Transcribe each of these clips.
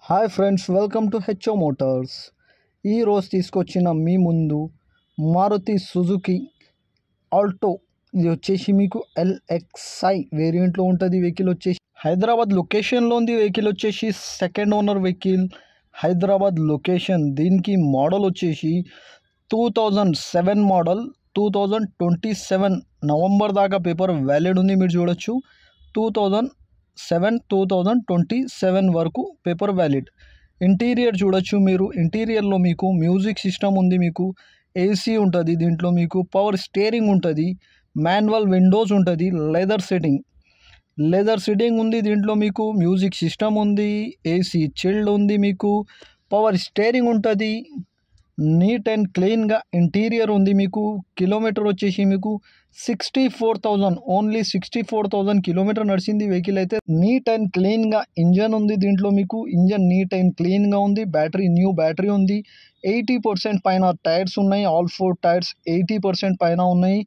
Hi friends, welcome to HO Motors. ఈ రోజు తీసుకొచ్చిన మీ ముందు మారుతి సుజుకి ఆల్టో. ఇది వచ్చేసి మీకు LXi వేరియంట్లో ఉంటుంది. వెహికల్ వచ్చేసి హైదరాబాద్ లొకేషన్లో ఉంది. వెహికల్ వచ్చేసి second owner vehicle, Hyderabad location. దీనికి మోడల్ వచ్చేసి 2007 మోడల్. 2027 నవంబర్ దాకా పేపర్ వ్యాలిడ్ ఉంది. మీరు చూడొచ్చు 2027 వరకు పేపర్ వ్యాలిడ్. ఇంటీరియర్ చూడొచ్చు మీరు. ఇంటీరియర్లో మీకు మ్యూజిక్ సిస్టమ్ ఉంది, మీకు ఏసీ ఉంటుంది, దీంట్లో మీకు పవర్ స్టీరింగ్ ఉంటుంది, మాన్యువల్ విండోస్ ఉంటుంది, లెదర్ సీటింగ్ ఉంది, దీంట్లో మీకు మ్యూజిక్ సిస్టమ్ ఉంది, ఏసీ చిల్డ్ ఉంది, మీకు పవర్ స్టీరింగ్ ఉంటుంది, నీట్ అండ్ క్లీన్గా ఇంటీరియర్ ఉంది. మీకు కిలోమీటర్ వచ్చేసి మీకు 64,000, ఓన్లీ 64,000 కిలోమీటర్ నడిచింది వెహికల్. అయితే నీట్ అండ్ క్లీన్గా ఇంజన్ ఉంది, దీంట్లో మీకు ఇంజన్ నీట్ అండ్ క్లీన్గా ఉంది. బ్యాటరీ న్యూ బ్యాటరీ ఉంది. 80% పైన టైర్స్ ఉన్నాయి. ఆల్ 4 టైర్స్ 80% పైన ఉన్నాయి.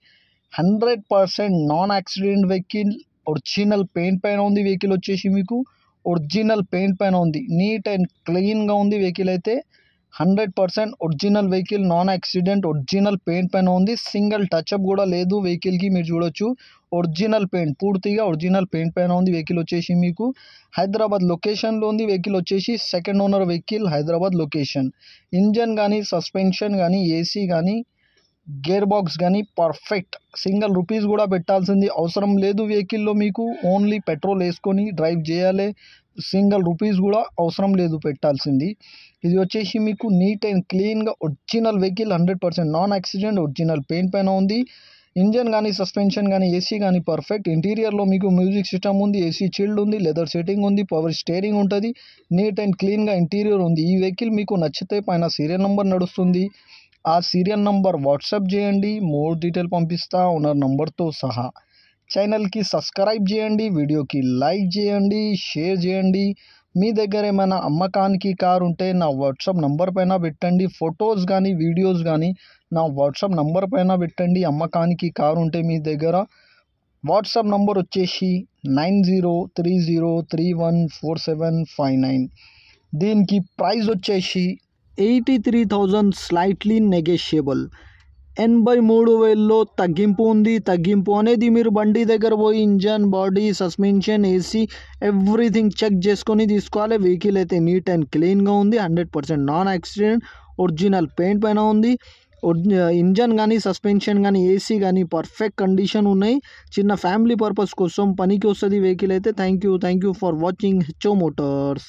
100% non accident vehicle. Original paint పైన ఉంది వెహికల్ వచ్చేసి మీకు. ఒరిజినల్ పెయింట్ పైన ఉంది. నీట్ అండ్ క్లీన్గా ఉంది వెహికల్. అయితే 100% original vehicle, non accident, original paint పైన ఉంది. సింగిల్ టచ్అప్ కూడా లేదు వెహికల్కి. మీరు చూడొచ్చు ఒరిజినల్ పెయింట్, పూర్తిగా ఒరిజినల్ పెయింట్ పైన ఉంది వెహికల్ వచ్చేసి మీకు. హైదరాబాద్ లొకేషన్లో ఉంది వెహికల్ వచ్చేసి. Second owner vehicle, Hyderabad location. Engine కానీ, సస్పెన్షన్ కానీ, ఏసీ కానీ, గేర్ బాక్స్ కానీ పర్ఫెక్ట్. సింగిల్ రూపీస్ కూడా పెట్టాల్సింది అవసరం లేదు వెహికల్లో. మీకు ఓన్లీ పెట్రోల్ వేసుకొని డ్రైవ్ చేయాలి. సింగిల్ రూపీస్ కూడా అవసరం లేదు పెట్టాల్సింది. ఇది వచ్చేసి మీకు నీట్ అండ్ క్లీన్గా original vehicle, 100% non accident, original paint పైన ఉంది. ఇంజన్ కానీ, సస్పెన్షన్ కానీ, ఏసీ కానీ పర్ఫెక్ట్. ఇంటీరియర్లో మీకు మ్యూజిక్ సిస్టమ్ ఉంది, ఏసీ చిల్డ్ ఉంది, లెదర్ సీటింగ్ ఉంది, పవర్ స్టీరింగ్ ఉంటుంది, నీట్ అండ్ క్లీన్గా ఇంటీరియర్ ఉంది. ఈ వెహికల్ మీకు నచ్చితే పైన సీరియల్ నెంబర్ నడుస్తుంది, ఆ సీరియల్ నంబర్ వాట్సాప్ చేయండి, మోర్ డీటెయిల్ పంపిస్తా ఓనర్ నంబర్తో సహా. ఛానల్కి సబ్స్క్రైబ్ చేయండి, వీడియోకి లైక్ చేయండి, షేర్ చేయండి. మీ దగ్గర ఏమైనా అమ్మకానికి కార్ ఉంటే నా వాట్సాప్ నంబర్ పైన పెట్టండి. ఫొటోస్ కానీ, వీడియోస్ కానీ నా వాట్సాప్ నంబర్ పైన పెట్టండి. అమ్మకానికి కార్ ఉంటే మీ దగ్గర. వాట్సాప్ నంబర్ వచ్చేసి 9030314759. దీనికి ప్రైస్ వచ్చేసి 83,000, స్లైట్లీ నెగోషియబుల్. 83,000లో తగ్గింపు ఉంది. తగ్గింపు అనేది మీరు బండి దగ్గర పోయి engine, body, suspension, AC everything check చేసుకొని తీసుకోవాలి. వెహికల్ అయితే నీట్ అండ్ క్లీన్గా ఉంది. 100% నాన్ యాక్సిడెంట్, ఒరిజినల్ పెయింట్ పైన ఉంది. ఇంజన్ కానీ, సస్పెన్షన్ కానీ, ఏసీ కానీ పర్ఫెక్ట్ కండిషన్ ఉన్నాయి. చిన్న ఫ్యామిలీ పర్పస్ కోసం పనికి వస్తుంది వెహికల్ అయితే. Thank you for watching HO Motors.